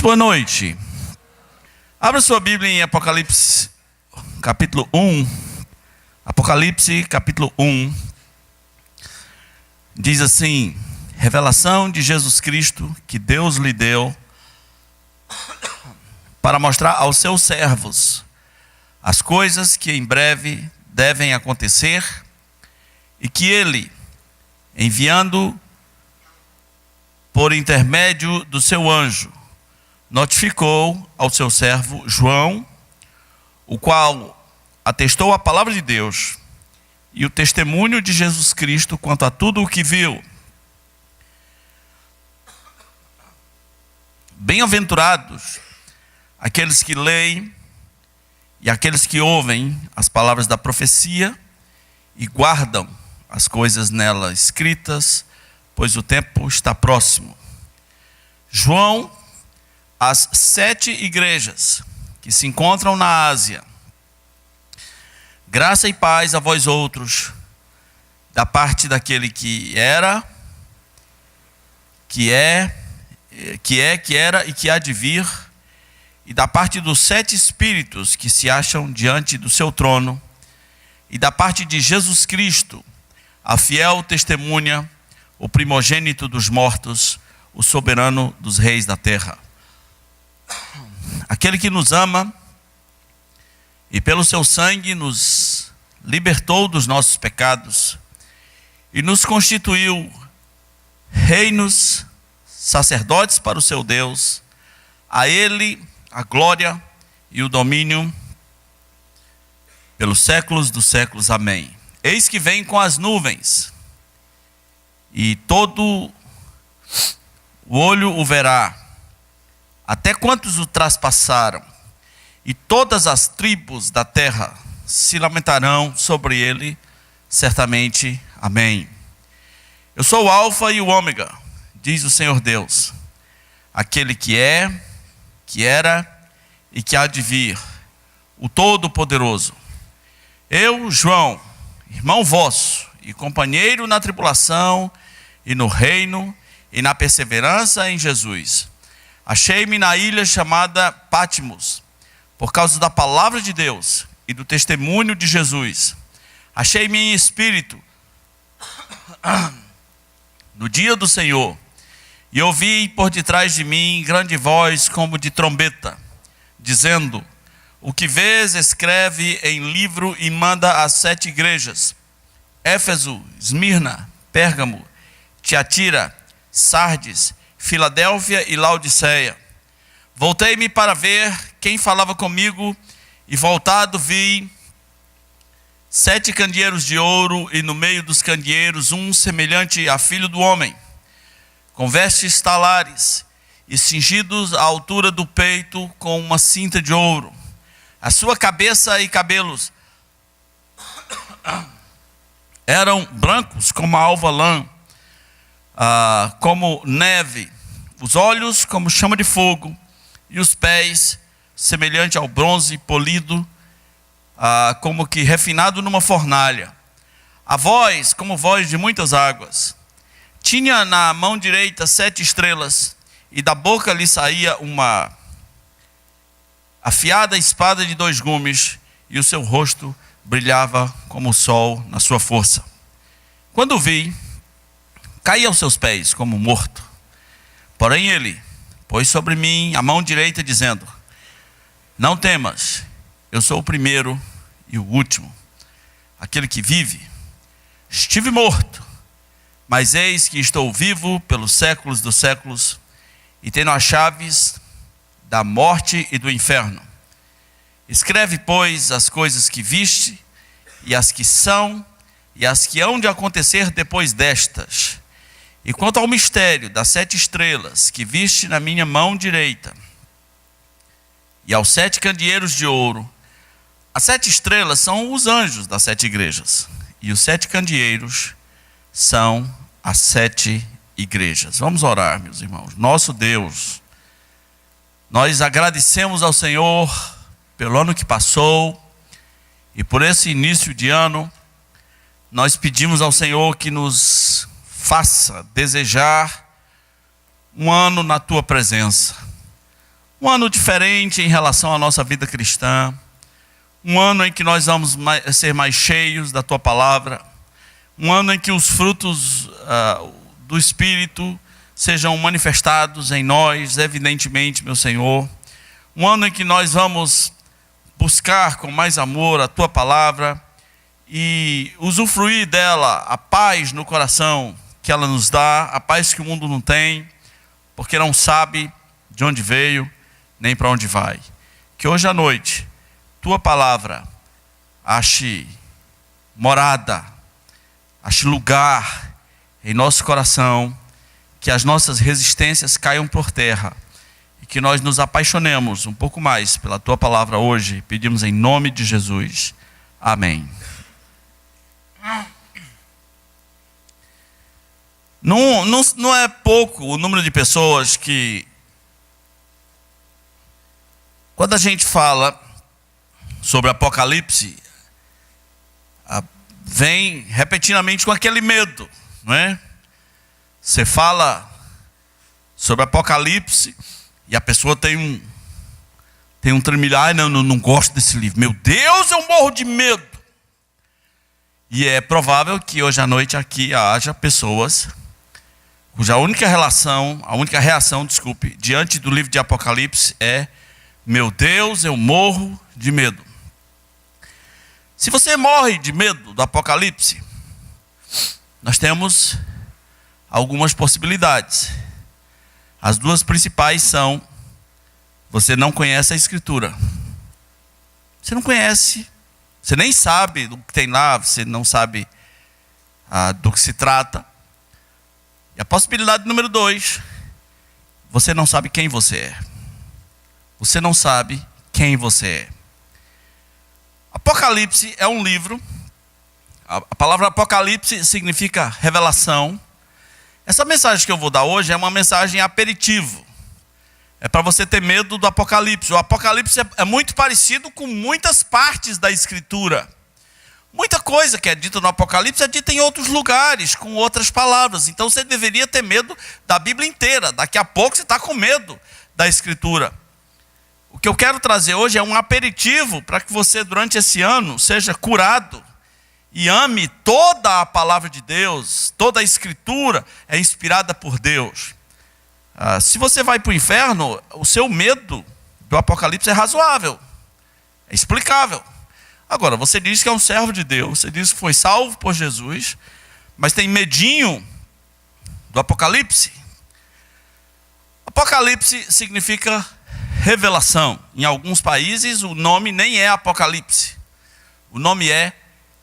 Muito boa noite. Abra sua Bíblia em Apocalipse, capítulo 1. Apocalipse, capítulo 1. Diz assim: revelação de Jesus Cristo que Deus lhe deu para mostrar aos seus servos as coisas que em breve devem acontecer, e que ele, enviando por intermédio do seu anjo, notificou ao seu servo João, o qual atestou a palavra de Deus e o testemunho de Jesus Cristo quanto a tudo o que viu. Bem-aventurados aqueles que leem e aqueles que ouvem as palavras da profecia e guardam as coisas nela escritas, pois o tempo está próximo. João, às 7 igrejas que se encontram na Ásia: graça e paz a vós outros, da parte daquele que era, que era e que há de vir, e da parte dos 7 espíritos que se acham diante do seu trono, e da parte de Jesus Cristo, a fiel testemunha, o primogênito dos mortos, o soberano dos reis da terra. Aquele que nos ama e pelo seu sangue nos libertou dos nossos pecados e nos constituiu reinos, sacerdotes para o seu Deus. A ele a glória e o domínio pelos séculos dos séculos. Amém. Eis que vem com as nuvens, e todo o olho o verá, até quantos o traspassaram, e todas as tribos da terra se lamentarão sobre ele, certamente. Amém. Eu sou o Alfa e o Ômega, diz o Senhor Deus, aquele que é, que era e que há de vir, o Todo-Poderoso. Eu, João, irmão vosso e companheiro na tribulação e no reino e na perseverança em Jesus, achei-me na ilha chamada Patmos, por causa da palavra de Deus e do testemunho de Jesus. Achei-me em espírito no dia do Senhor, e ouvi por detrás de mim grande voz como de trombeta, dizendo: o que vês, escreve em livro e manda às 7 igrejas: Éfeso, Esmirna, Pérgamo, Tiatira, Sardes, Filadélfia e Laodiceia. Voltei-me para ver quem falava comigo, e voltado vi 7 candeeiros de ouro, e no meio dos candeeiros um semelhante a filho do homem, com vestes talares e cingidos à altura do peito com uma cinta de ouro. A sua cabeça e cabelos eram brancos como a alva lã, como neve, os olhos como chama de fogo, e os pés semelhante ao bronze polido, como que refinado numa fornalha. A voz como voz de muitas águas. Tinha na mão direita 7 estrelas, e da boca lhe saía uma afiada espada de 2 gumes, e o seu rosto brilhava como o sol na sua força. Quando o vi, caí aos seus pés como morto. Porém ele pôs sobre mim a mão direita, dizendo: não temas, eu sou o primeiro e o último, aquele que vive. Estive morto, mas eis que estou vivo pelos séculos dos séculos, e tenho as chaves da morte e do inferno. Escreve, pois, as coisas que viste, e as que são, e as que hão de acontecer depois destas. E quanto ao mistério das 7 estrelas que viste na minha mão direita, e aos 7 candeeiros de ouro, as 7 estrelas são os anjos das 7 igrejas, e os 7 candeeiros são as 7 igrejas. Vamos orar, meus irmãos. Nosso Deus, nós agradecemos ao Senhor pelo ano que passou, e por esse início de ano. Nós pedimos ao Senhor que nos faça desejar um ano na tua presença, Um ano diferente em relação à nossa vida cristã. Um ano em que nós vamos ser mais cheios da Tua palavra. Um ano em que os frutos do Espírito sejam manifestados em nós, evidentemente, meu Senhor. Um ano em que nós vamos buscar com mais amor a Tua palavra e usufruir dela, a paz no coração que ela nos dá, a paz que o mundo não tem, porque não sabe de onde veio, nem para onde vai. Que hoje à noite, Tua palavra ache morada, ache lugar em nosso coração, que as nossas resistências caiam por terra e que nós nos apaixonemos um pouco mais pela Tua palavra hoje. Pedimos em nome de Jesus. Amém. Não é pouco o número de pessoas que, quando a gente fala sobre Apocalipse, vem repetidamente com aquele medo, não é? Você fala sobre Apocalipse e a pessoa tem um tremilhar, não gosto desse livro. Meu Deus, eu morro de medo. E é provável que hoje à noite aqui haja pessoas cuja única reação, diante do livro de Apocalipse é: meu Deus, eu morro de medo. Se você morre de medo do Apocalipse, nós temos algumas possibilidades. As duas principais são: você não conhece a Escritura. Você não conhece, você nem sabe do que tem lá, você não sabe do que se trata. E a possibilidade número 2, você não sabe quem você é. Você não sabe quem você é. Apocalipse é um livro. A palavra Apocalipse significa revelação. Essa mensagem que eu vou dar hoje é uma mensagem aperitivo. É para você ter medo do Apocalipse. O Apocalipse é muito parecido com muitas partes da Escritura. Muita coisa que é dita no Apocalipse é dita em outros lugares, com outras palavras. Então você deveria ter medo da Bíblia inteira. Daqui a pouco você está com medo da Escritura. O que eu quero trazer hoje é um aperitivo para que você, durante esse ano, seja curado e ame toda a palavra de Deus. Toda a Escritura é inspirada por Deus. Se você vai para o inferno, o seu medo do Apocalipse é razoável, é explicável. Agora, você diz que é um servo de Deus, você diz que foi salvo por Jesus, mas tem medinho do Apocalipse? Apocalipse significa revelação. Em alguns países o nome nem é Apocalipse, o nome é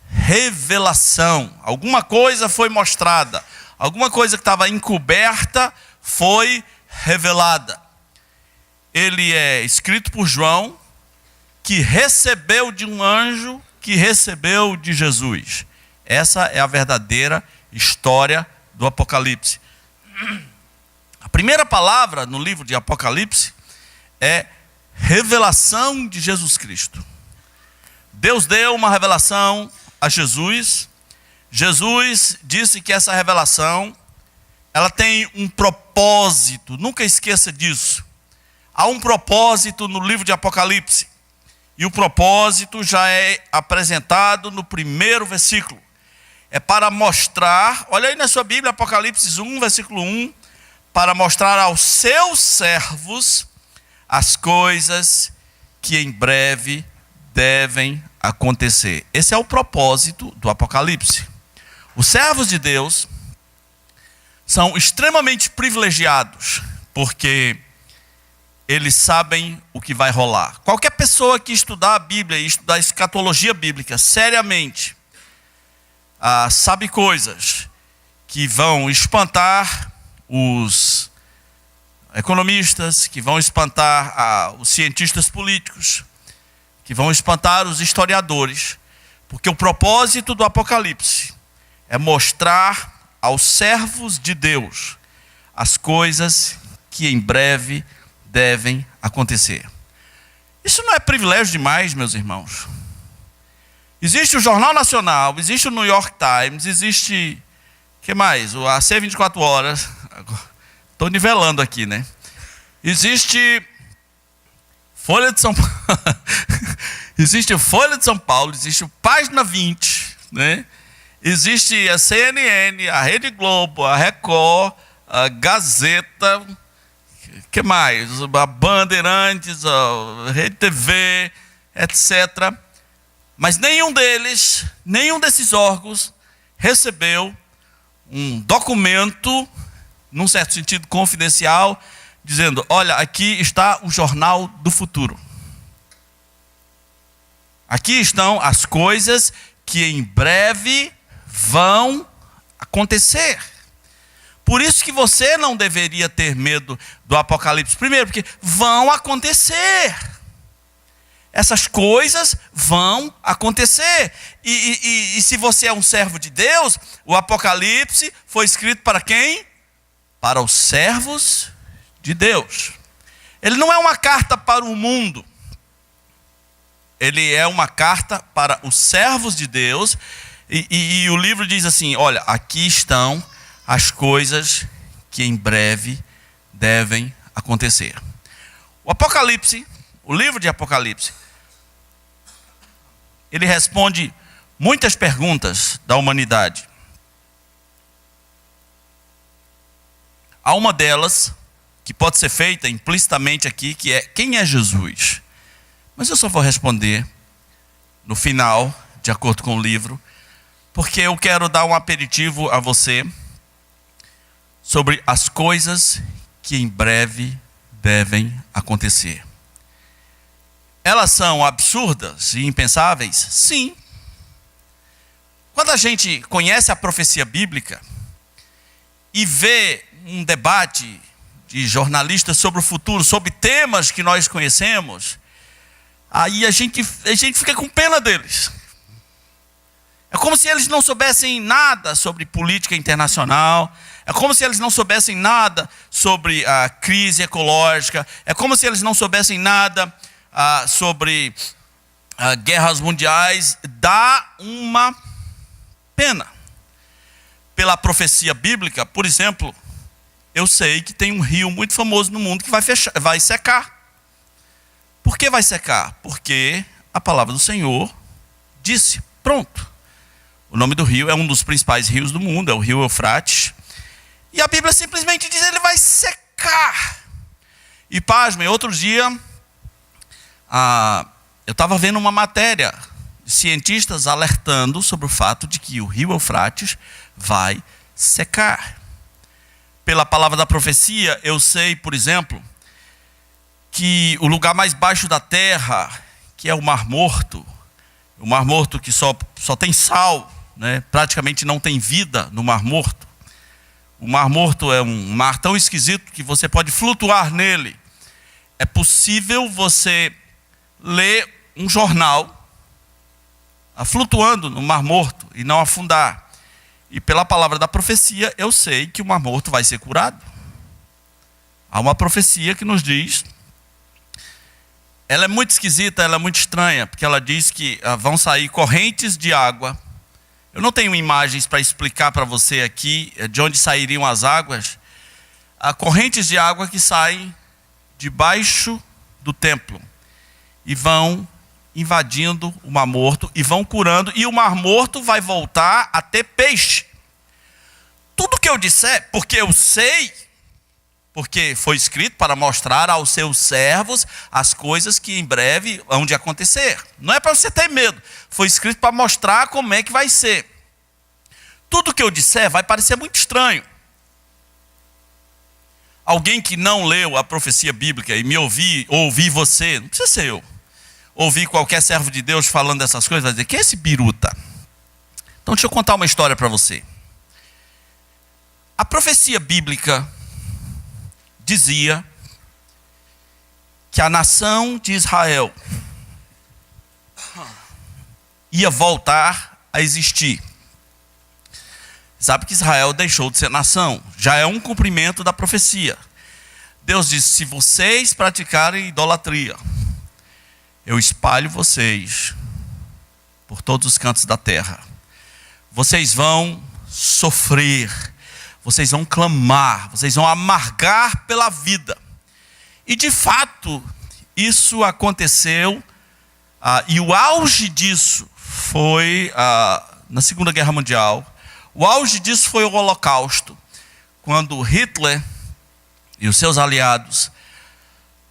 revelação. Alguma coisa foi mostrada, alguma coisa que estava encoberta foi revelada. Ele é escrito por João, que recebeu de um anjo, que recebeu de Jesus. Essa é a verdadeira história do Apocalipse. A primeira palavra no livro de Apocalipse é revelação de Jesus Cristo. Deus deu uma revelação a Jesus. Jesus disse que essa revelação, ela tem um propósito. Nunca esqueça disso. Há um propósito no livro de Apocalipse. E o propósito já é apresentado no primeiro versículo. É para mostrar, olha aí na sua Bíblia, Apocalipse 1, versículo 1, para mostrar aos seus servos as coisas que em breve devem acontecer. Esse é o propósito do Apocalipse. Os servos de Deus são extremamente privilegiados, porque eles sabem o que vai rolar. Qualquer pessoa que estudar a Bíblia e estudar a escatologia bíblica seriamente, sabe coisas que vão espantar os economistas, que vão espantar os cientistas políticos, que vão espantar os historiadores, porque o propósito do Apocalipse é mostrar aos servos de Deus as coisas que em breve devem acontecer. Isso não é privilégio demais, meus irmãos? Existe o Jornal Nacional, existe o New York Times, existe, o que mais? O AC 24 Horas, estou nivelando aqui, né? Existe Folha de São Paulo. Existe a Folha de São Paulo, existe o Página 20, né? Existe a CNN, a Rede Globo, a Record, a Gazeta, que mais? A Bandeirantes, a Rede TV, etc. Mas nenhum desses órgãos recebeu um documento, num certo sentido confidencial, dizendo: olha, aqui está o jornal do futuro. Aqui estão as coisas que em breve vão acontecer. Por isso que você não deveria ter medo do Apocalipse. Primeiro, porque vão acontecer. Essas coisas vão acontecer. E se você é um servo de Deus, o Apocalipse foi escrito para quem? Para os servos de Deus. Ele não é uma carta para o mundo. Ele é uma carta para os servos de Deus. E o livro diz assim: olha, aqui estão as coisas que em breve devem acontecer. O Apocalipse, o livro de Apocalipse, ele responde muitas perguntas da humanidade. Há uma delas que pode ser feita implicitamente aqui, que é: quem é Jesus? Mas eu só vou responder no final, de acordo com o livro, porque eu quero dar um aperitivo a você sobre as coisas que em breve devem acontecer. Elas são absurdas e impensáveis? Sim. Quando a gente conhece a profecia bíblica e vê um debate de jornalistas sobre o futuro, sobre temas que nós conhecemos, aí a gente fica com pena deles. É como se eles não soubessem nada sobre política internacional. É como se eles não soubessem nada sobre a crise ecológica. É como se eles não soubessem nada sobre guerras mundiais. Dá uma pena. Pela profecia bíblica, por exemplo, eu sei que tem um rio muito famoso no mundo que vai secar. Por que vai secar? Porque a palavra do Senhor disse: pronto. O nome do rio é um dos principais rios do mundo, é o rio Eufrates. E a Bíblia simplesmente diz: ele vai secar. E pasmem, outro dia, eu estava vendo uma matéria de cientistas alertando sobre o fato de que o rio Eufrates vai secar. Pela palavra da profecia, eu sei, por exemplo, que o lugar mais baixo da terra, que é o Mar Morto que só tem sal, né? Praticamente não tem vida no Mar Morto. O Mar Morto é um mar tão esquisito que você pode flutuar nele. É possível você ler um jornal flutuando no Mar Morto e não afundar. E pela palavra da profecia, eu sei que o Mar Morto vai ser curado. Há uma profecia que nos diz... Ela é muito esquisita, ela é muito estranha, porque ela diz que vão sair correntes de água. Eu não tenho imagens para explicar para você aqui de onde sairiam as águas. Correntes de água que saem debaixo do templo e vão invadindo o Mar Morto e vão curando, e o Mar Morto vai voltar a ter peixe. Tudo que eu disser, porque eu sei, porque foi escrito para mostrar aos seus servos as coisas que em breve hão de acontecer. Não é para você ter medo. Foi escrito para mostrar como é que vai ser. Tudo que eu disser vai parecer muito estranho. Alguém que não leu a profecia bíblica e me ouvir você, não precisa ser eu, ouvir qualquer servo de Deus falando dessas coisas, vai dizer: quem é esse biruta? Então deixa eu contar uma história para você. A profecia bíblica dizia que a nação de Israel ia voltar a existir. Sabe que Israel deixou de ser nação. Já é um cumprimento da profecia. Deus disse: se vocês praticarem idolatria, eu espalho vocês por todos os cantos da terra. Vocês vão sofrer, vocês vão clamar, vocês vão amargar pela vida. E de fato, isso aconteceu, e o auge disso foi na Segunda Guerra Mundial. O auge disso foi o Holocausto, quando Hitler e os seus aliados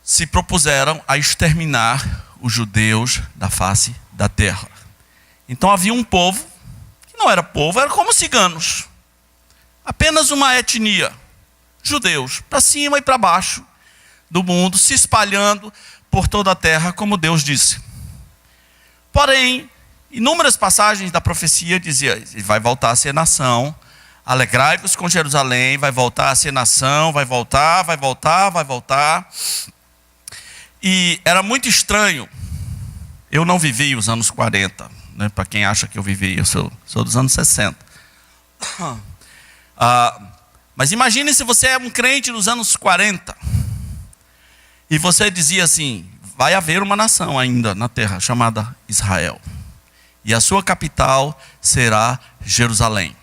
se propuseram a exterminar os judeus da face da terra. Então havia um povo, que não era povo, era como ciganos. Apenas uma etnia, judeus, para cima e para baixo do mundo, se espalhando por toda a terra, como Deus disse. Porém, inúmeras passagens da profecia diziam: ele vai voltar a ser nação, alegrai-vos com Jerusalém, vai voltar a ser nação, vai voltar, vai voltar, vai voltar. E era muito estranho. Eu não vivi os anos 40, né? Para quem acha que eu vivi, eu sou dos anos 60. Mas imagine se você é um crente nos anos 40 e você dizia assim: vai haver uma nação ainda na terra chamada Israel, e a sua capital será Jerusalém.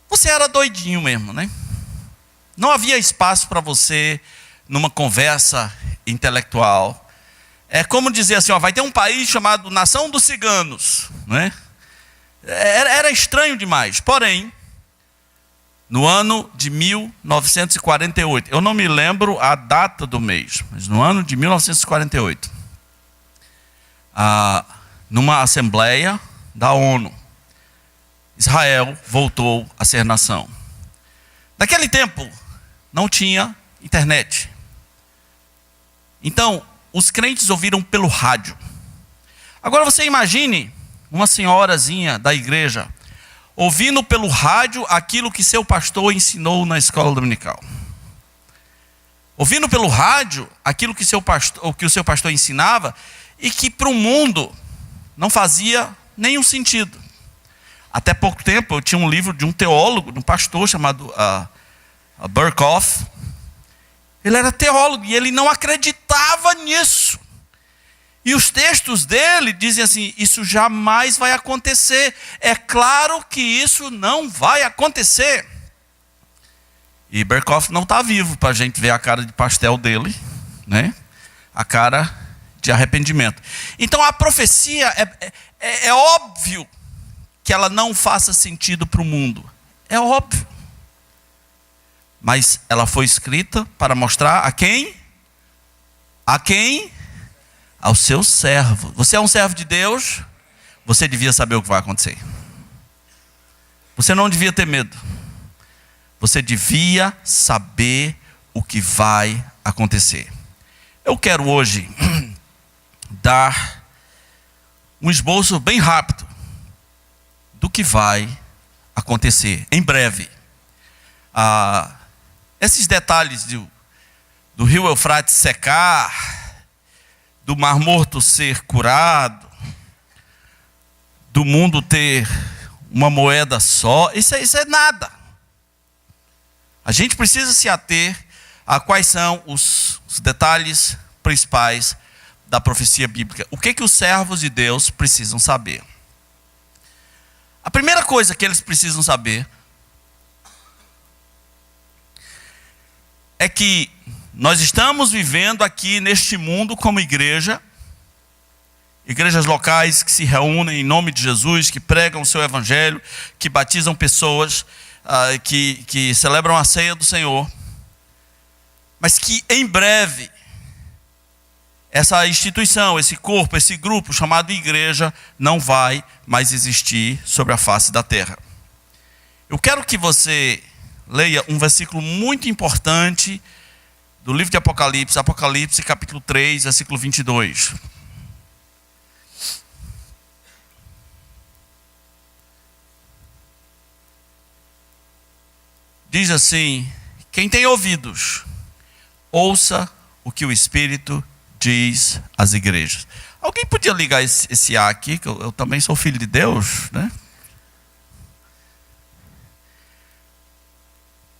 Você era doidinho mesmo, né? Não havia espaço para você numa conversa intelectual. É como dizer assim: vai ter um país chamado Nação dos Ciganos, né? Era estranho demais. Porém, no ano de 1948, eu não me lembro a data do mês, mas no ano de 1948, numa assembleia da ONU, Israel voltou a ser nação. Naquele tempo, não tinha internet. Então, os crentes ouviram pelo rádio. Agora você imagine uma senhorazinha da igreja ouvindo pelo rádio aquilo que seu pastor ensinou na escola dominical. Ouvindo pelo rádio aquilo que o seu pastor ensinava e que para o mundo não fazia nenhum sentido. Até pouco tempo eu tinha um livro de um teólogo, de um pastor chamado Berkhoff. Ele era teólogo e ele não acreditava nisso. E os textos dele dizem assim: isso jamais vai acontecer. É claro que isso não vai acontecer. E Berkhoff não está vivo para a gente ver a cara de pastel dele, né? A cara de arrependimento. Então a profecia é óbvio que ela não faça sentido para o mundo. É óbvio. Mas ela foi escrita para mostrar a quem? A quem? Ao seu servo. Você é um servo de Deus, você devia saber o que vai acontecer. Você não devia ter medo. Você devia saber o que vai acontecer. Eu quero hoje dar um esboço bem rápido do que vai acontecer em breve. Esses detalhes do rio Eufrates secar, do Mar Morto ser curado, do mundo ter uma moeda só, isso é nada. A gente precisa se ater a quais são os detalhes principais da profecia bíblica. O que os servos de Deus precisam saber? A primeira coisa que eles precisam saber é que nós estamos vivendo aqui neste mundo como igrejas locais que se reúnem em nome de Jesus, que pregam o seu evangelho, que batizam pessoas, que celebram a ceia do Senhor, mas que em breve essa instituição, esse corpo, esse grupo chamado igreja não vai mais existir sobre a face da terra. Eu quero que você leia um versículo muito importante do livro de Apocalipse, Apocalipse capítulo 3, versículo 22. Diz assim: quem tem ouvidos, ouça o que o Espírito diz às igrejas. Alguém podia ligar esse A aqui, que eu também sou filho de Deus, né?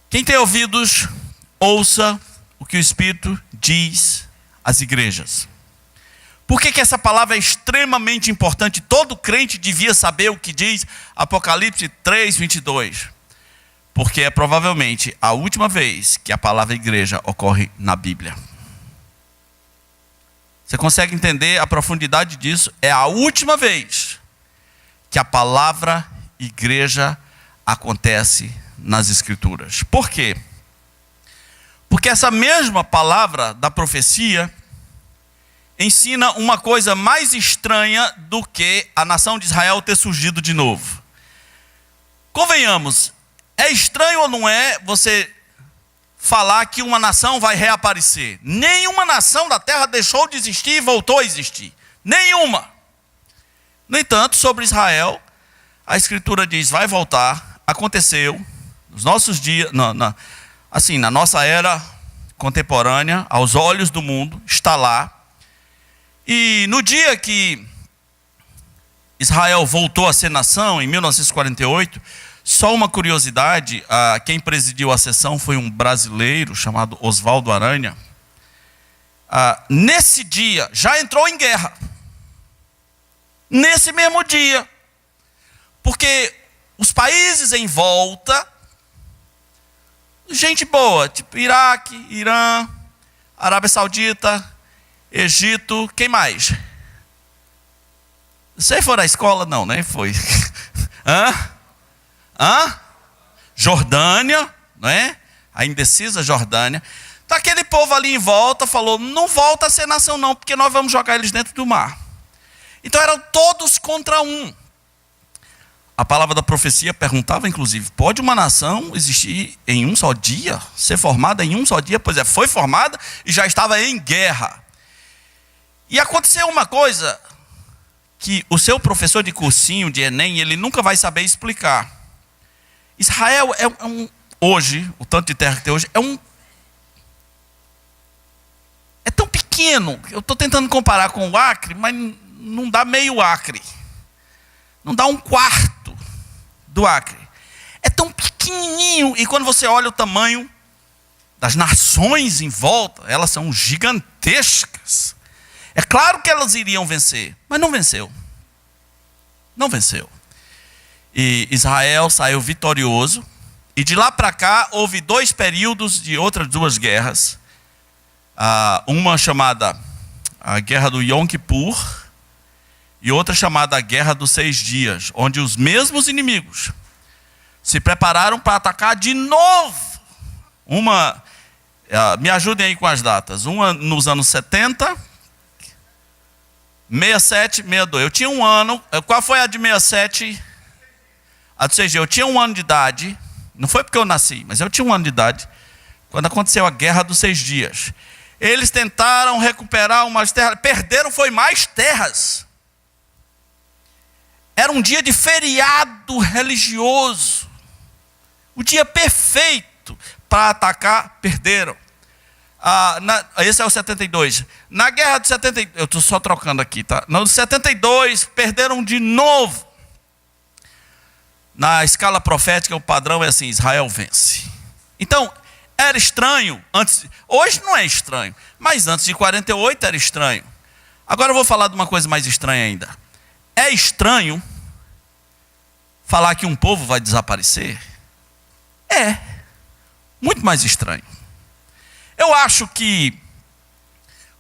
Quem tem ouvidos, ouça o que o Espírito diz às igrejas. Por que essa palavra é extremamente importante? Todo crente devia saber o que diz Apocalipse 3, 22. Porque é provavelmente a última vez que a palavra igreja ocorre na Bíblia. Você consegue entender a profundidade disso? É a última vez que a palavra igreja acontece nas Escrituras. Por quê? Porque essa mesma palavra da profecia ensina uma coisa mais estranha do que a nação de Israel ter surgido de novo. Convenhamos, é estranho ou não é você falar que uma nação vai reaparecer? Nenhuma nação da terra deixou de existir e voltou a existir. Nenhuma. No entanto, sobre Israel, a Escritura diz, vai voltar, aconteceu, nos nossos dias, na nossa era contemporânea, aos olhos do mundo, está lá. E no dia que Israel voltou a ser nação, em 1948, só uma curiosidade, quem presidiu a sessão foi um brasileiro chamado Oswaldo Aranha. Nesse dia, já entrou em guerra. Nesse mesmo dia. Porque os países em volta, gente boa, tipo Iraque, Irã, Arábia Saudita, Egito, quem mais? Você foi na escola? Não, nem foi. Jordânia, não é? A indecisa Jordânia. Então aquele povo ali em volta falou, não volta a ser nação não, porque nós vamos jogar eles dentro do mar. Então eram todos contra um. A palavra da profecia perguntava, inclusive, pode uma nação existir em um só dia? Ser formada em um só dia? Pois é, foi formada e já estava em guerra. E aconteceu uma coisa que o seu professor de cursinho, de Enem, ele nunca vai saber explicar. Israel hoje, o tanto de terra que tem hoje, é tão pequeno. Eu estou tentando comparar com o Acre, mas não dá meio Acre. Não dá um quarto do Acre. É tão pequenininho. E quando você olha o tamanho das nações em volta, elas são gigantescas. É claro que elas iriam vencer, mas não venceu. Não venceu. E Israel saiu vitorioso. E de lá para cá houve 2 períodos de outras 2 guerras. Uma chamada a Guerra do Yom Kippur e outra chamada a Guerra dos 6 Dias, onde os mesmos inimigos se prepararam para atacar de novo. Me ajudem aí com as datas. Uma nos anos 70, 67, 62. Eu tinha um ano. Qual foi a de 67? A de 6 dias. Eu tinha 1 ano de idade. Não foi porque eu nasci, mas eu tinha 1 ano de idade quando aconteceu a Guerra dos 6 Dias. Eles tentaram recuperar umas terras. Perderam foi mais terras. Era um dia de feriado religioso. O dia perfeito para atacar, perderam. Esse é o 72. Na guerra de 72, eu estou só trocando aqui, tá? No 72, perderam de novo. Na escala profética, o padrão é assim: Israel vence. Então, era estranho antes. Hoje não é estranho, mas antes de 48 era estranho. Agora eu vou falar de uma coisa mais estranha ainda. É estranho falar que um povo vai desaparecer? É. Muito mais estranho. Eu acho que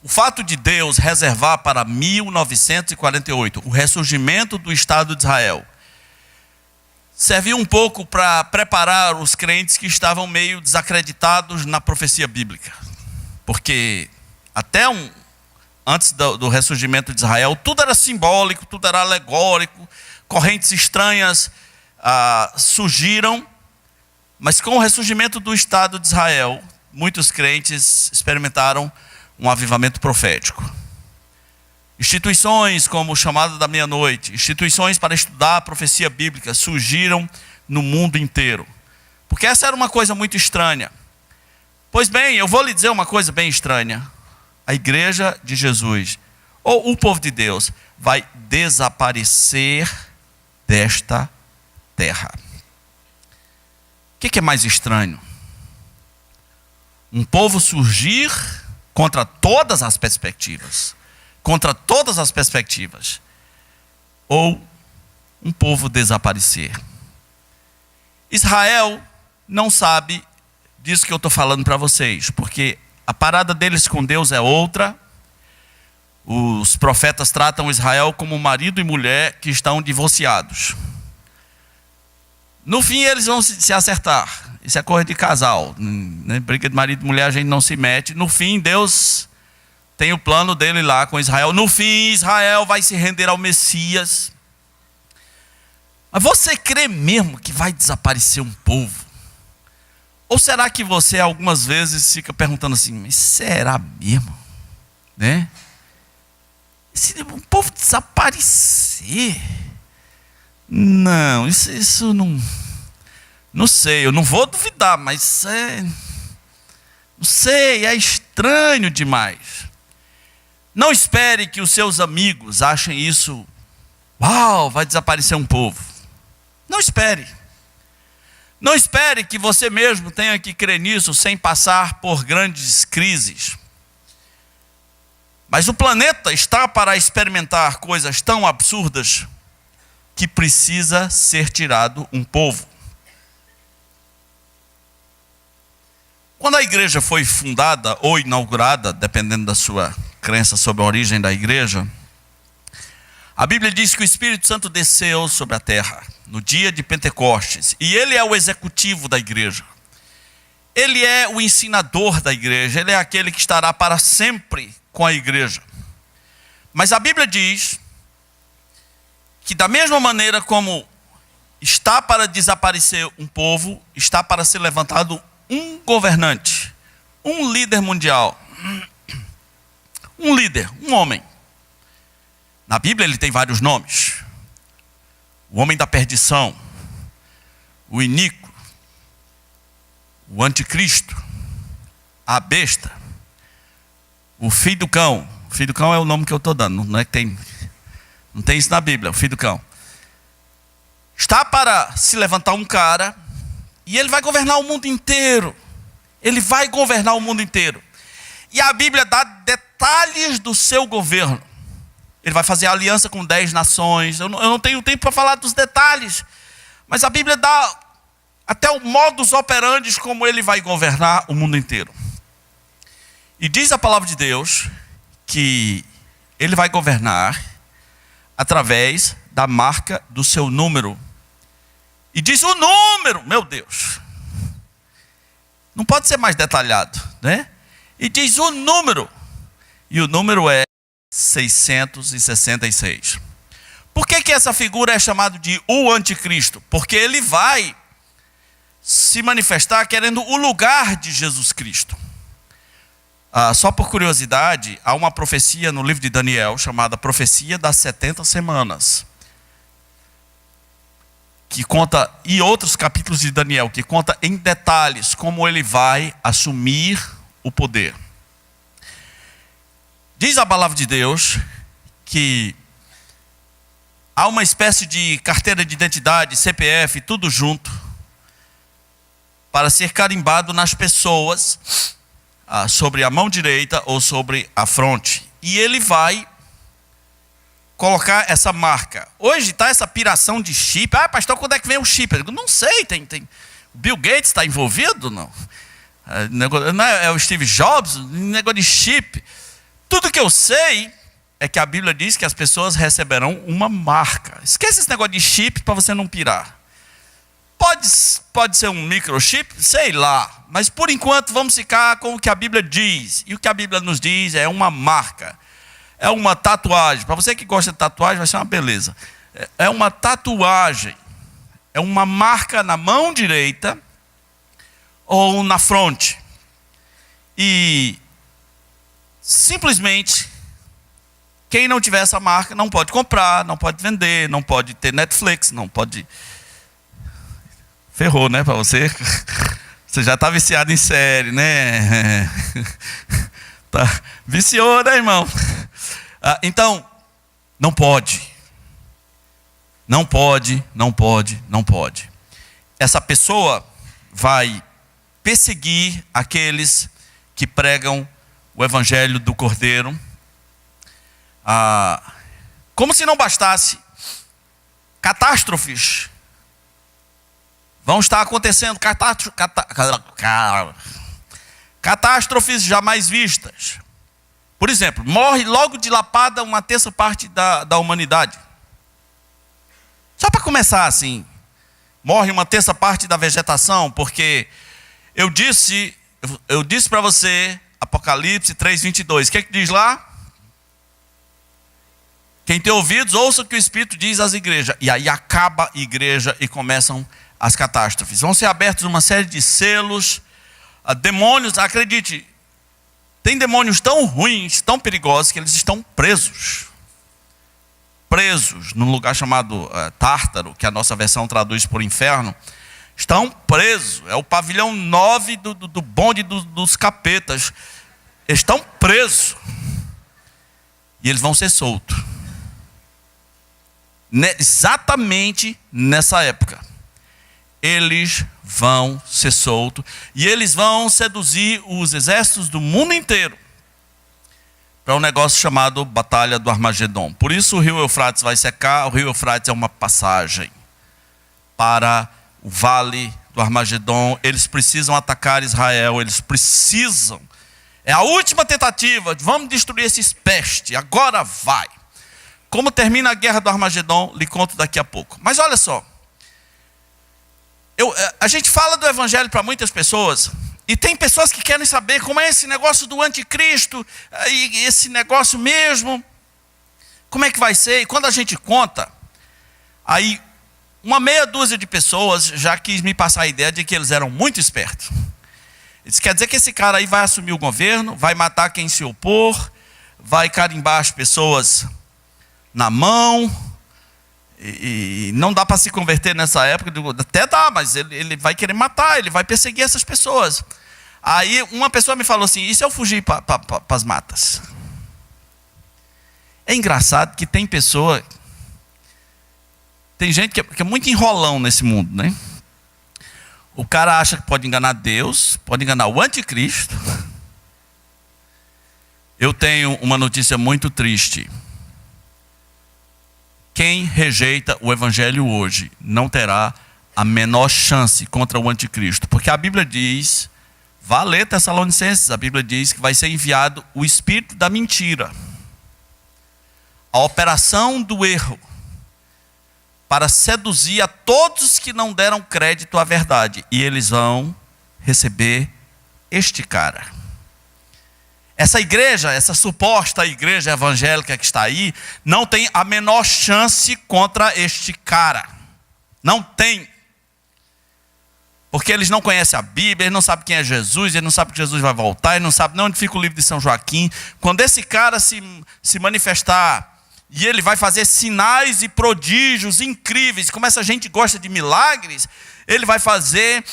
o fato de Deus reservar para 1948 o ressurgimento do Estado de Israel serviu um pouco para preparar os crentes que estavam meio desacreditados na profecia bíblica. Porque até antes do ressurgimento de Israel, tudo era simbólico, tudo era alegórico, correntes estranhas surgiram, mas com o ressurgimento do Estado de Israel, muitos crentes experimentaram um avivamento profético. Instituições como o Chamado da Meia-Noite, instituições para estudar a profecia bíblica surgiram no mundo inteiro. Porque essa era uma coisa muito estranha. Pois bem, eu vou lhe dizer uma coisa bem estranha. A igreja de Jesus, ou o povo de Deus, vai desaparecer desta terra. O que é mais estranho? Um povo surgir contra todas as perspectivas. Contra todas as perspectivas. Ou um povo desaparecer. Israel não sabe disso que eu estou falando para vocês. Porque a parada deles com Deus é outra. Os profetas tratam Israel como marido e mulher que estão divorciados. No fim eles vão se acertar. Isso é coisa de casal, né? Briga de marido e mulher a gente não se mete. No fim Deus tem o plano dele lá com Israel. No fim Israel vai se render ao Messias. Mas você crê mesmo que vai desaparecer um povo? Ou será que você algumas vezes fica perguntando assim, mas será mesmo? Né? Se um povo desaparecer? Não, isso não sei, eu não vou duvidar, mas não sei, é estranho demais. Não espere que os seus amigos achem isso, uau, vai desaparecer um povo. Não espere. Não espere que você mesmo tenha que crer nisso sem passar por grandes crises. Mas o planeta está para experimentar coisas tão absurdas que precisa ser tirado um povo. Quando a igreja foi fundada ou inaugurada, dependendo da sua crença sobre a origem da igreja, a Bíblia diz que o Espírito Santo desceu sobre a terra no dia de Pentecostes, e ele é o executivo da igreja. Ele é o ensinador da igreja, ele é aquele que estará para sempre com a igreja. Mas a Bíblia diz que da mesma maneira como está para desaparecer um povo, está para ser levantado um governante, um líder mundial, um líder, um homem. Na Bíblia ele tem vários nomes: o homem da perdição, o iníquo, o anticristo, a besta, o filho do cão. O filho do cão é o nome que eu estou dando, não é que tem, não tem isso na Bíblia, o filho do cão. Está para se levantar um cara e ele vai governar o mundo inteiro. Ele vai governar o mundo inteiro. E a Bíblia dá detalhes do seu governo. Ele vai fazer aliança com 10 nações. Eu não tenho tempo para falar dos detalhes. Mas a Bíblia dá até o modus operandi como ele vai governar o mundo inteiro. E diz a palavra de Deus que ele vai governar através da marca do seu número. E diz o número, meu Deus. Não pode ser mais detalhado, né? E diz o número. E o número é 666. Por que essa figura é chamada de o anticristo? Porque ele vai se manifestar querendo o lugar de Jesus Cristo. Só por curiosidade, há uma profecia no livro de Daniel chamada Profecia das 70 Semanas. Que conta, e outros capítulos de Daniel, que conta em detalhes como ele vai assumir o poder. Diz a palavra de Deus que há uma espécie de carteira de identidade, CPF, tudo junto, para ser carimbado nas pessoas, sobre a mão direita ou sobre a fronte. E ele vai colocar essa marca. Hoje está essa piração de chip. Pastor, quando é que vem o chip? Eu digo, não sei, tem. Bill Gates está envolvido? Não. Não é o Steve Jobs? Negócio de chip. Tudo que eu sei é que a Bíblia diz que as pessoas receberão uma marca. Esquece esse negócio de chip para você não pirar. Pode ser um microchip, sei lá. Mas por enquanto vamos ficar com o que a Bíblia diz. E o que a Bíblia nos diz é uma marca. É uma tatuagem. Para você que gosta de tatuagem, vai ser uma beleza. É uma tatuagem. É uma marca na mão direita ou na fronte. E simplesmente, quem não tiver essa marca não pode comprar, não pode vender, não pode ter Netflix, não pode... Ferrou, né, para você? Você já está viciado em série, né? Tá. Viciou, né, irmão? Então, não pode. Não pode, não pode, não pode. Essa pessoa vai perseguir aqueles que pregam o evangelho do Cordeiro. Como se não bastasse, catástrofes vão estar acontecendo, catástrofes jamais vistas. Por exemplo, morre logo dilapada uma terça parte da humanidade. Só para começar assim, morre uma terça parte da vegetação, porque eu disse para você, Apocalipse 3:22, o que é que diz lá? Quem tem ouvidos, ouça o que o Espírito diz às igrejas. E aí acaba a igreja e começam as catástrofes. Vão ser abertos uma série de selos. Demônios, acredite, tem demônios tão ruins, tão perigosos, que eles estão presos. Presos num lugar chamado Tártaro, que a nossa versão traduz por inferno. Estão presos. É o pavilhão 9 do bonde dos capetas. Estão presos. E eles vão ser soltos. Exatamente nessa época. Eles vão ser soltos. E eles vão seduzir os exércitos do mundo inteiro para um negócio chamado Batalha do Armagedon. Por isso o rio Eufrates vai secar. O rio Eufrates é uma passagem para o vale do Armagedon. Eles precisam atacar Israel. Eles precisam. É a última tentativa. Vamos destruir esses pestes. Agora vai. Como termina a guerra do Armagedon, lhe conto daqui a pouco. Mas olha só. A gente fala do evangelho para muitas pessoas. E tem pessoas que querem saber como é esse negócio do anticristo. E esse negócio mesmo. Como é que vai ser? E quando a gente conta, aí uma meia dúzia de pessoas já quis me passar a ideia de que eles eram muito espertos. Isso quer dizer que esse cara aí vai assumir o governo, vai matar quem se opor, vai carimbar as pessoas na mão, e não dá para se converter nessa época. Até dá, mas ele vai querer matar, ele vai perseguir essas pessoas. Aí uma pessoa me falou assim: e se eu fugir para as matas? É engraçado que tem pessoa, tem gente que é muito enrolão nesse mundo, né? O cara acha que pode enganar Deus, pode enganar o anticristo. Eu tenho uma notícia muito triste. Quem rejeita o evangelho hoje não terá a menor chance contra o anticristo. Porque a Bíblia diz, vá ler Tessalonicenses, a Bíblia diz que vai ser enviado o espírito da mentira. A operação do erro, para seduzir a todos que não deram crédito à verdade. E eles vão receber este cara. Essa igreja, essa suposta igreja evangélica que está aí, não tem a menor chance contra este cara. Não tem. Porque eles não conhecem a Bíblia, eles não sabem quem é Jesus, eles não sabem que Jesus vai voltar, eles não sabem onde fica o livro de São Joaquim. Quando esse cara se manifestar, e ele vai fazer sinais e prodígios incríveis, como essa gente gosta de milagres, ele vai fazer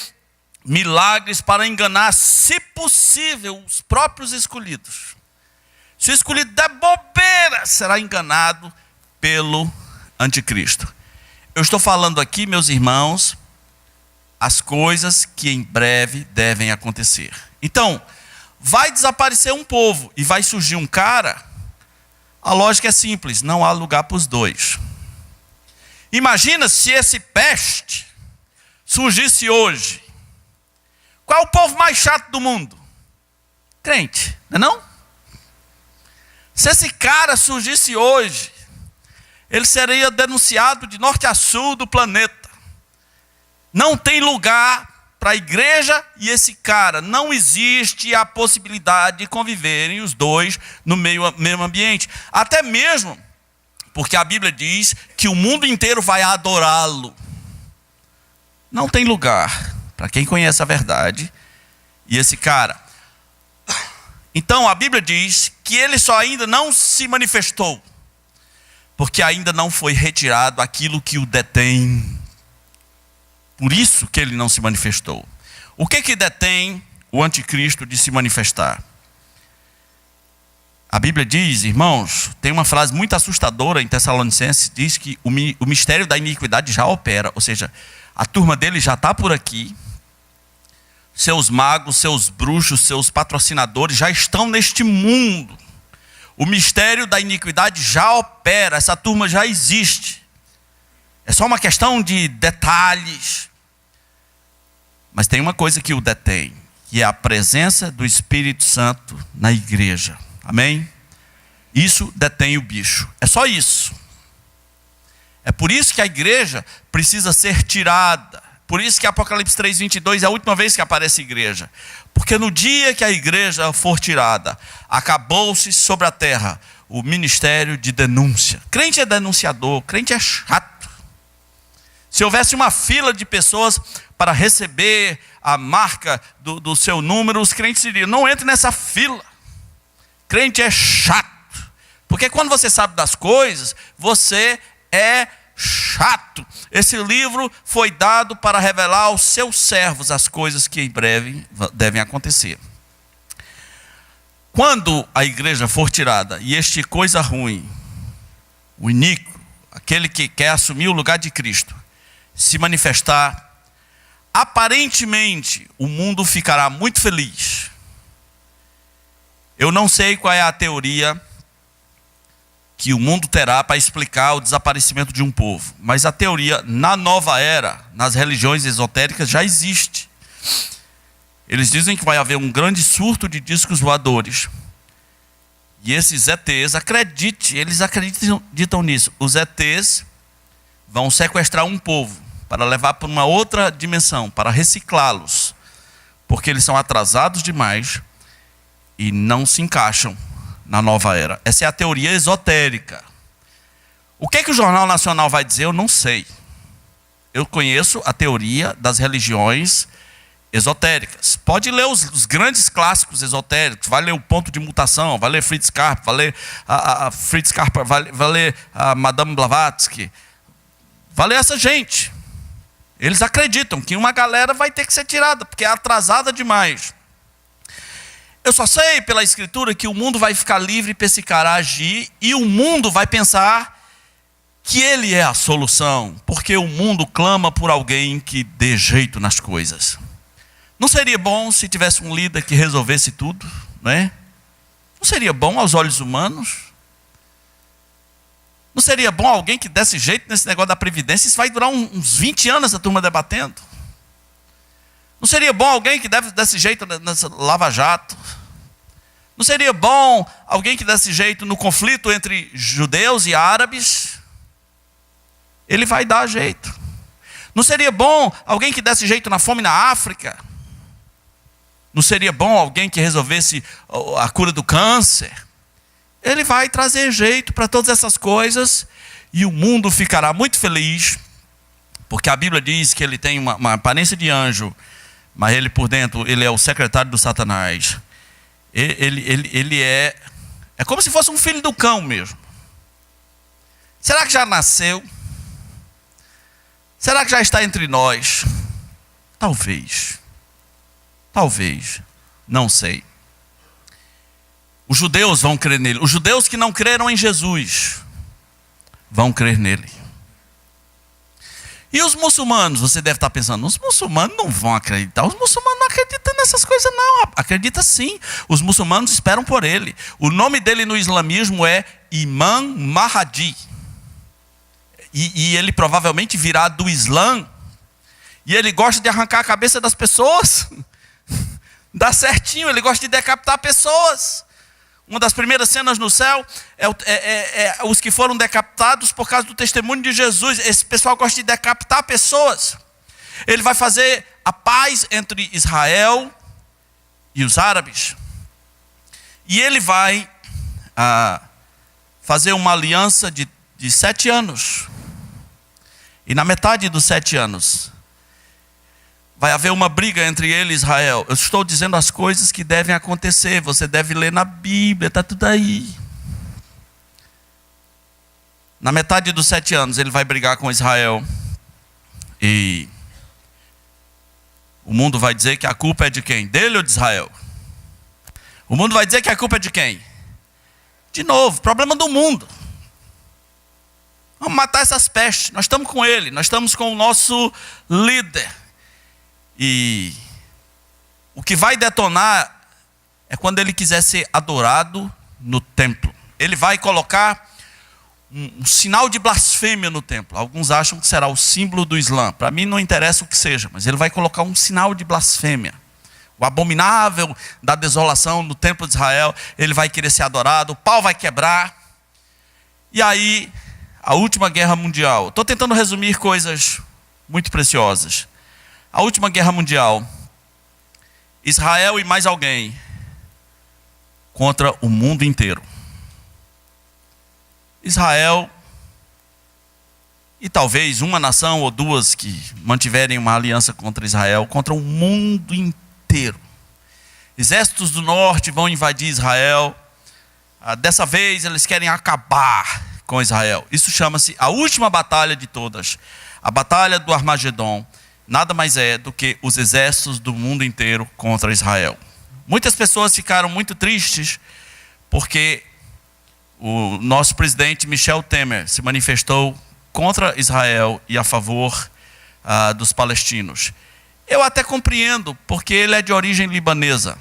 milagres para enganar, se possível, os próprios escolhidos. Se o escolhido der bobeira, será enganado pelo anticristo. Eu estou falando aqui, meus irmãos, as coisas que em breve devem acontecer. Então, vai desaparecer um povo e vai surgir um cara. A lógica é simples, não há lugar para os dois. Imagina se esse peste surgisse hoje. Qual é o povo mais chato do mundo? Crente, não é não? Se esse cara surgisse hoje, ele seria denunciado de norte a sul do planeta. Não tem lugar para a igreja e esse cara. Não existe a possibilidade de conviverem os dois no mesmo ambiente. Até mesmo porque a Bíblia diz que o mundo inteiro vai adorá-lo. Não tem lugar para quem conhece a verdade e esse cara. Então a Bíblia diz que ele só ainda não se manifestou, porque ainda não foi retirado aquilo que o detém. Por isso que ele não se manifestou. O que detém o anticristo de se manifestar? A Bíblia diz, irmãos, tem uma frase muito assustadora em Tessalonicenses, diz que o mistério da iniquidade já opera, ou seja, a turma dele já está por aqui, seus magos, seus bruxos, seus patrocinadores já estão neste mundo. O mistério da iniquidade já opera, essa turma já existe. É só uma questão de detalhes. Mas tem uma coisa que o detém, que é a presença do Espírito Santo na igreja. Amém? isso detém o bicho. É só isso. É por isso que a igreja precisa ser tirada. Por isso que Apocalipse 3:22 é a última vez que aparece a igreja. Porque no dia que a igreja for tirada, acabou-se sobre a terra o ministério de denúncia. Crente é denunciador, crente é chato. Se houvesse uma fila de pessoas para receber a marca do seu número, os crentes diriam: não entre nessa fila. Crente é chato. Porque quando você sabe das coisas, você é chato. Esse livro foi dado para revelar aos seus servos as coisas que em breve devem acontecer. Quando a igreja for tirada e este coisa ruim, o iníquo, aquele que quer assumir o lugar de Cristo, se manifestar, aparentemente o mundo ficará muito feliz. Eu não sei qual é a teoria que o mundo terá para explicar o desaparecimento de um povo, mas a teoria na nova era, nas religiões esotéricas, já existe. Eles dizem que vai haver um grande surto de discos voadores. E esses ETs, eles acreditam nisso. Os ETs vão sequestrar um povo para levar para uma outra dimensão, para reciclá-los, porque eles são atrasados demais e não se encaixam na nova era. Essa é a teoria esotérica. O que o Jornal Nacional vai dizer, eu não sei. Eu conheço a teoria das religiões esotéricas. Pode ler os grandes clássicos esotéricos, vai ler o Ponto de Mutação, vai ler Fritz Karp, vai ler a Fritz Karp, vai ler a Madame Blavatsky, vai ler essa gente. Eles acreditam que uma galera vai ter que ser tirada, porque é atrasada demais. Eu só sei pela Escritura que o mundo vai ficar livre para esse cara agir, e o mundo vai pensar que ele é a solução, porque o mundo clama por alguém que dê jeito nas coisas. Não seria bom se tivesse um líder que resolvesse tudo, né? Não seria bom aos olhos humanos? Não seria bom alguém que desse jeito nesse negócio da Previdência? Isso vai durar uns 20 anos a turma debatendo. Não seria bom alguém que desse jeito nessa Lava Jato? Não seria bom alguém que desse jeito no conflito entre judeus e árabes? Ele vai dar jeito. Não seria bom alguém que desse jeito na fome na África? Não seria bom alguém que resolvesse a cura do câncer? Ele vai trazer jeito para todas essas coisas e o mundo ficará muito feliz, porque a Bíblia diz que ele tem uma aparência de anjo, mas ele por dentro, ele é o secretário do Satanás. Ele é como se fosse um filho do cão mesmo. Será que já nasceu? Será que já está entre nós? Talvez, não sei. Os judeus vão crer nele. Os judeus que não creram em Jesus vão crer nele. E os muçulmanos, você deve estar pensando, os muçulmanos não vão acreditar. Os muçulmanos não acreditam nessas coisas não. Acredita sim. Os muçulmanos esperam por ele. O nome dele no islamismo é Imam Mahdi. E ele provavelmente virá do Islã. E ele gosta de arrancar a cabeça das pessoas. Dá certinho, ele gosta de decapitar pessoas. Uma das primeiras cenas no céu é os que foram decapitados por causa do testemunho de Jesus. Esse pessoal gosta de decapitar pessoas. Ele vai fazer a paz entre Israel e os árabes. E ele vai fazer uma aliança de 7 anos. E na metade dos 7 anos, vai haver uma briga entre ele e Israel. Eu estou dizendo as coisas que devem acontecer. Você deve ler na Bíblia, está tudo aí. Na metade dos 7 anos, ele vai brigar com Israel. E o mundo vai dizer que a culpa é de quem? Dele ou de Israel? O mundo vai dizer que a culpa é de quem? De novo, problema do mundo. Vamos matar essas pestes. Nós estamos com ele, nós estamos com o nosso líder. E o que vai detonar é quando ele quiser ser adorado no templo. Ele vai colocar um sinal de blasfêmia no templo. Alguns acham que será o símbolo do Islã. Para mim não interessa o que seja, mas ele vai colocar um sinal de blasfêmia. o abominável da desolação no templo de Israel, ele vai querer ser adorado, o pau vai quebrar. E aí, a última guerra mundial. Estou tentando resumir coisas muito preciosas. A última guerra mundial, Israel e mais alguém contra o mundo inteiro. Israel e talvez uma nação ou duas que mantiverem uma aliança contra Israel, contra o mundo inteiro. Exércitos do norte vão invadir Israel. Dessa vez eles querem acabar com Israel. Isso chama-se a última batalha de todas. A batalha do Armagedon nada mais é do que os exércitos do mundo inteiro contra Israel. Muitas pessoas ficaram muito tristes porque o nosso presidente Michel Temer se manifestou contra Israel e a favor dos palestinos. Eu até compreendo, porque ele é de origem libanesa.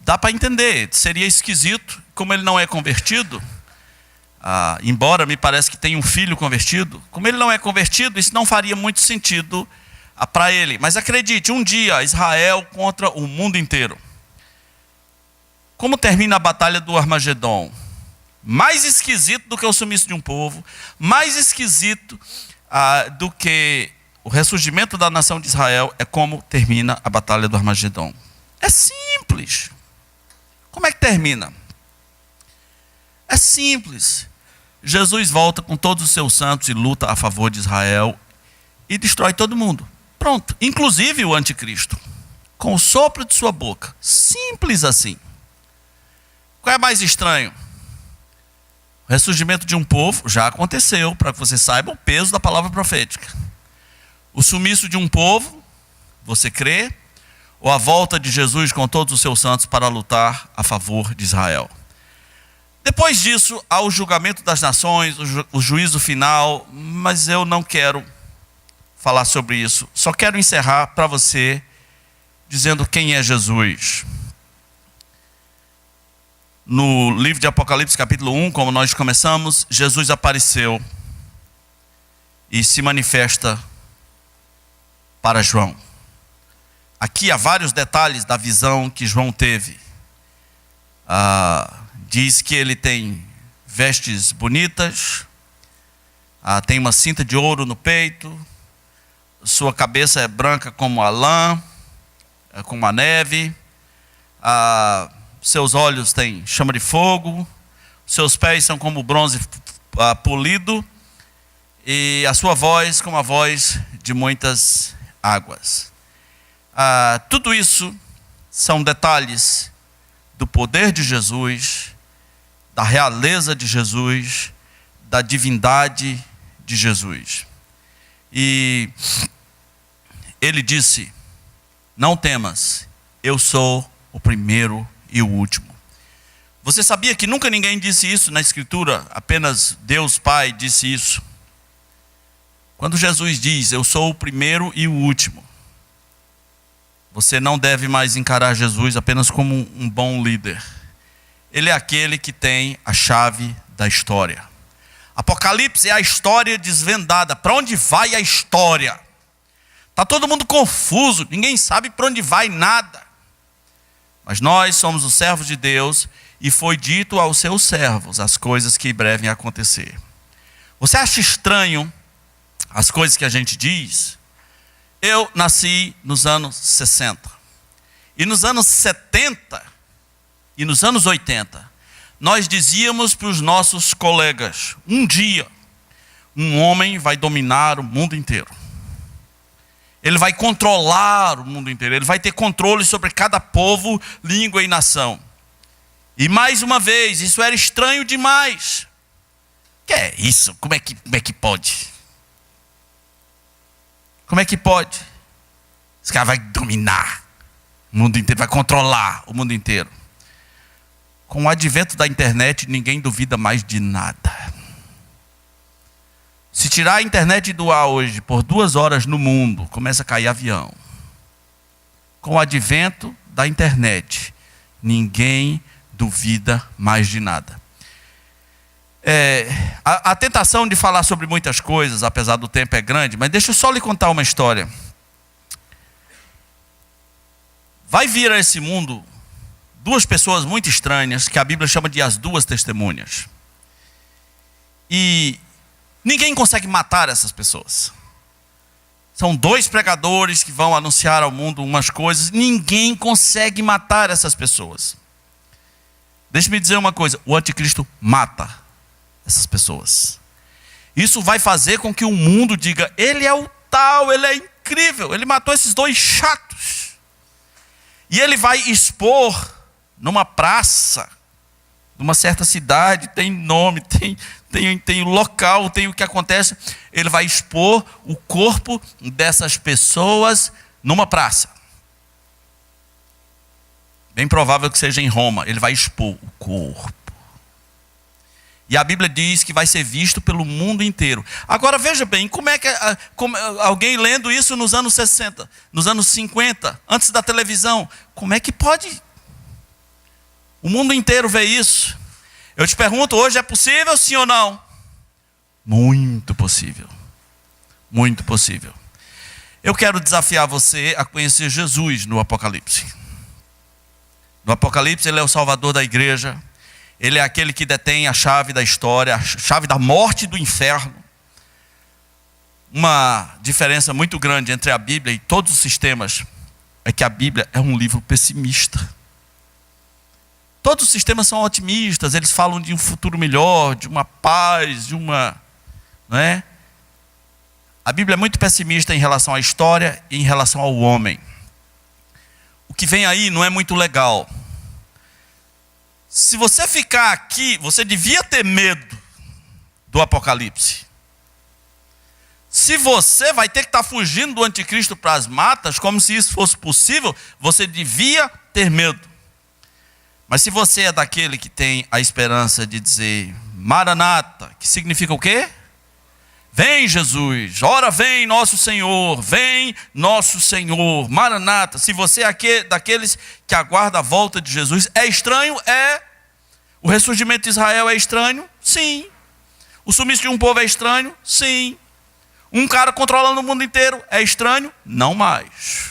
Dá para entender, seria esquisito, como ele não é convertido, embora me parece que tem um filho convertido, como ele não é convertido, isso não faria muito sentido para ele. Mas acredite, um dia Israel contra o mundo inteiro. Como termina a batalha do Armagedon? Mais esquisito do que o sumiço de um povo, mais esquisito do que o ressurgimento da nação de Israel é como termina a batalha do Armagedon. É simples. Como é que termina? É simples. Jesus volta com todos os seus santos e luta a favor de Israel e destrói todo mundo. Pronto. Inclusive o anticristo. Com o sopro de sua boca. Simples assim. Qual é mais estranho? O ressurgimento de um povo já aconteceu, para que você saiba o peso da palavra profética. O sumiço de um povo, você crê? Ou a volta de Jesus com todos os seus santos para lutar a favor de Israel? Depois disso, há o julgamento das nações, o juízo final, mas eu não quero falar sobre isso. Só quero encerrar para você dizendo quem é Jesus. No livro de Apocalipse, capítulo 1, como nós começamos, Jesus apareceu e se manifesta para João. Aqui há vários detalhes da visão que João teve. Diz que ele tem vestes bonitas, tem uma cinta de ouro no peito, sua cabeça é branca como a lã, como a neve, seus olhos têm chama de fogo, seus pés são como bronze polido, e a sua voz como a voz de muitas águas. Tudo isso são detalhes do poder de Jesus, da realeza de Jesus, da divindade de Jesus. E ele disse: não temas, eu sou o primeiro e o último. Você sabia que nunca ninguém disse isso na Escritura? Apenas Deus Pai disse isso. Quando Jesus diz, eu sou o primeiro e o último, você não deve mais encarar Jesus apenas como um bom líder. Ele é aquele que tem a chave da história. Apocalipse é a história desvendada. Para onde vai a história? Está todo mundo confuso, ninguém sabe para onde vai nada. Mas nós somos os servos de Deus e foi dito aos seus servos as coisas que devem acontecer. Você acha estranho as coisas que a gente diz? Eu nasci nos anos 60. E nos anos 70 e nos anos 80, nós dizíamos para os nossos colegas: um dia, um homem vai dominar o mundo inteiro. Ele vai controlar o mundo inteiro. Ele vai ter controle sobre cada povo, língua e nação. E mais uma vez, isso era estranho demais. Que é isso? Como é que pode? Como é que pode? Esse cara vai dominar o mundo inteiro, vai controlar o mundo inteiro. Com o advento da internet, ninguém duvida mais de nada. Se tirar a internet do ar hoje por 2 horas no mundo, começa a cair avião. Com o advento da internet, ninguém duvida mais de nada. A tentação de falar sobre muitas coisas, apesar do tempo é grande, mas deixa eu só lhe contar uma história. vai vir a esse mundo duas pessoas muito estranhas, que a Bíblia chama de as duas testemunhas. E ninguém consegue matar essas pessoas. São dois pregadores que vão anunciar ao mundo umas coisas. Ninguém consegue matar essas pessoas. Deixe-me dizer uma coisa: o anticristo mata essas pessoas. Isso vai fazer com que o mundo diga: ele é o tal, ele é incrível, ele matou esses dois chatos. E ele vai expor numa praça, numa certa cidade, tem nome, tem local, tem o que acontece. Ele vai expor o corpo dessas pessoas numa praça. Bem provável que seja em Roma. Ele vai expor o corpo. E a Bíblia diz que vai ser visto pelo mundo inteiro. Agora veja bem, como é que alguém lendo isso nos anos 60, nos anos 50, antes da televisão, como é que pode o mundo inteiro ver isso? Eu te pergunto, hoje é possível, sim ou não? Muito possível. Muito possível. Eu quero desafiar você a conhecer Jesus no Apocalipse. No Apocalipse ele é o Salvador da igreja. Ele é aquele que detém a chave da história, a chave da morte e do inferno. Uma diferença muito grande entre a Bíblia e todos os sistemas é que a Bíblia é um livro pessimista. Todos os sistemas são otimistas, eles falam de um futuro melhor, de uma paz, não é? A Bíblia é muito pessimista em relação à história e em relação ao homem. O que vem aí não é muito legal. Se você ficar aqui, você devia ter medo do Apocalipse. Se você vai ter que estar fugindo do anticristo para as matas, como se isso fosse possível, você devia ter medo. Mas se você é daquele que tem a esperança de dizer Maranata, que significa o quê? Vem Jesus, ora vem nosso Senhor, vem nosso Senhor, Maranata. Se você é daqueles que aguarda a volta de Jesus, é estranho? É. O ressurgimento de Israel é estranho? Sim. O sumiço de um povo é estranho? Sim. Um cara controlando o mundo inteiro é estranho? Não mais.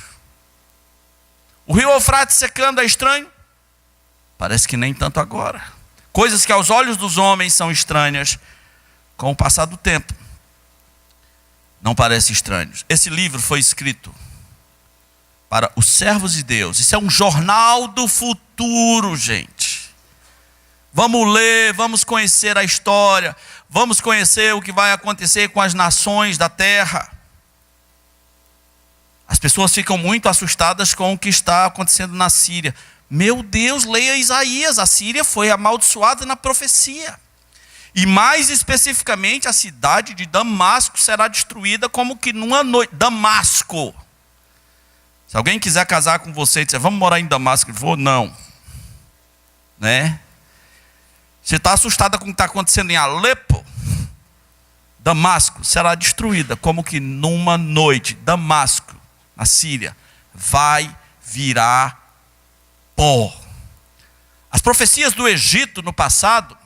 O rio Eufrates secando é estranho? Parece que nem tanto agora. Coisas que aos olhos dos homens são estranhas, com o passar do tempo, não parecem estranhos. Esse livro foi escrito para os servos de Deus. Isso é um jornal do futuro, gente. Vamos ler, vamos conhecer a história, vamos conhecer o que vai acontecer com as nações da terra. As pessoas ficam muito assustadas com o que está acontecendo na Síria. Meu Deus, leia Isaías, a Síria foi amaldiçoada na profecia. E mais especificamente, a cidade de Damasco será destruída como que numa noite. Damasco. Se alguém quiser casar com você e dizer, vamos morar em Damasco, eu vou, não. Né? Você está assustada com o que está acontecendo em Alepo? Damasco será destruída como que numa noite. Damasco, na Síria, vai virar pó. As profecias do Egito no passado,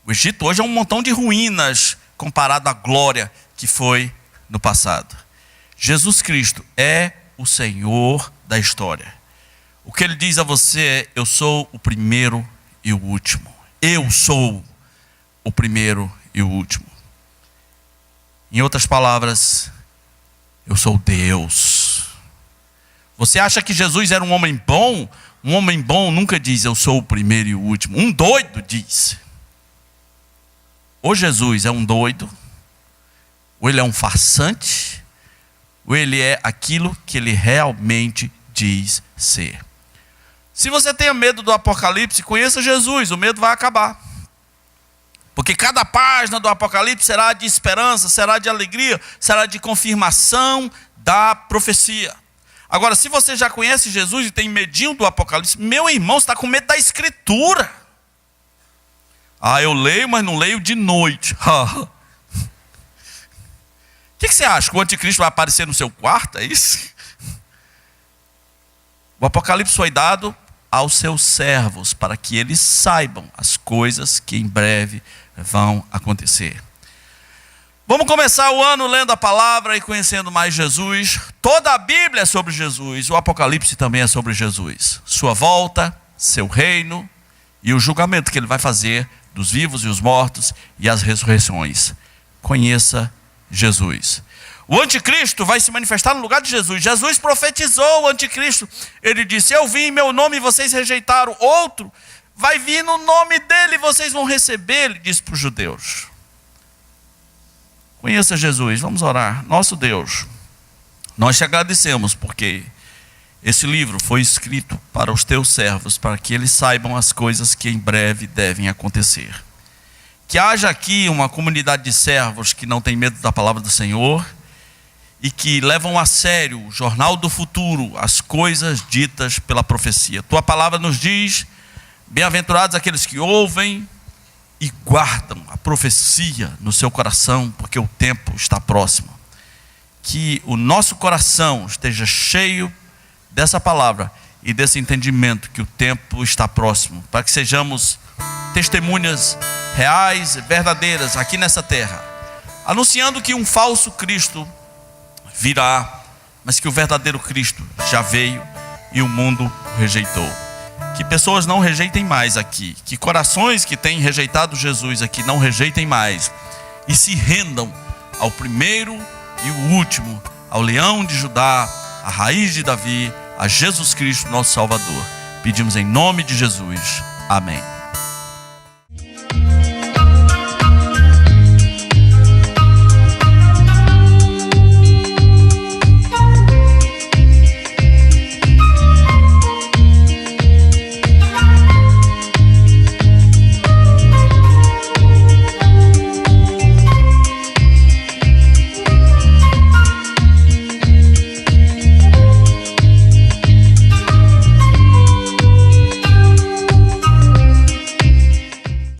o Egito hoje é um montão de ruínas comparado à glória que foi no passado. Jesus Cristo é o Senhor da história. O que ele diz a você é: eu sou o primeiro e o último. Eu sou o primeiro e o último. Em outras palavras, eu sou Deus. Você acha que Jesus era um homem bom? Um homem bom nunca diz eu sou o primeiro e o último. Um doido diz. Ou Jesus é um doido, ou ele é um farsante, ou ele é aquilo que ele realmente diz ser. Se você tem medo do Apocalipse, conheça Jesus, o medo vai acabar. Porque cada página do Apocalipse será de esperança, será de alegria, será de confirmação da profecia. Agora, se você já conhece Jesus e tem medinho do Apocalipse, meu irmão, você está com medo da Escritura. Ah, eu leio, mas não leio de noite. O que você acha? Que o anticristo vai aparecer no seu quarto? É isso? O Apocalipse foi dado aos seus servos, para que eles saibam as coisas que em breve vão acontecer. Vamos começar o ano lendo a palavra e conhecendo mais Jesus. Toda a Bíblia é sobre Jesus, o Apocalipse também é sobre Jesus. Sua volta, seu reino e o julgamento que ele vai fazer dos vivos e os mortos e as ressurreições. Conheça Jesus. O anticristo vai se manifestar no lugar de Jesus. Jesus profetizou o anticristo. Ele disse: eu vim em meu nome e vocês rejeitaram. Outro vai vir no nome dele e vocês vão receber. Ele disse para os judeus. Conheça Jesus, vamos orar. Nosso Deus, nós te agradecemos porque esse livro foi escrito para os teus servos, para que eles saibam as coisas que em breve devem acontecer. Que haja aqui uma comunidade de servos que não tem medo da palavra do Senhor e que levam a sério o jornal do futuro, as coisas ditas pela profecia. Tua palavra nos diz: bem-aventurados aqueles que ouvem e guardam a profecia no seu coração, porque o tempo está próximo. Que o nosso coração esteja cheio dessa palavra e desse entendimento que o tempo está próximo, para que sejamos testemunhas reais e verdadeiras aqui nessa terra, anunciando que um falso Cristo virá, mas que o verdadeiro Cristo já veio e o mundo o rejeitou. Que pessoas não rejeitem mais aqui, que corações que têm rejeitado Jesus aqui não rejeitem mais e se rendam ao primeiro e o último, ao leão de Judá, à raiz de Davi, a Jesus Cristo, nosso Salvador. Pedimos em nome de Jesus. Amém.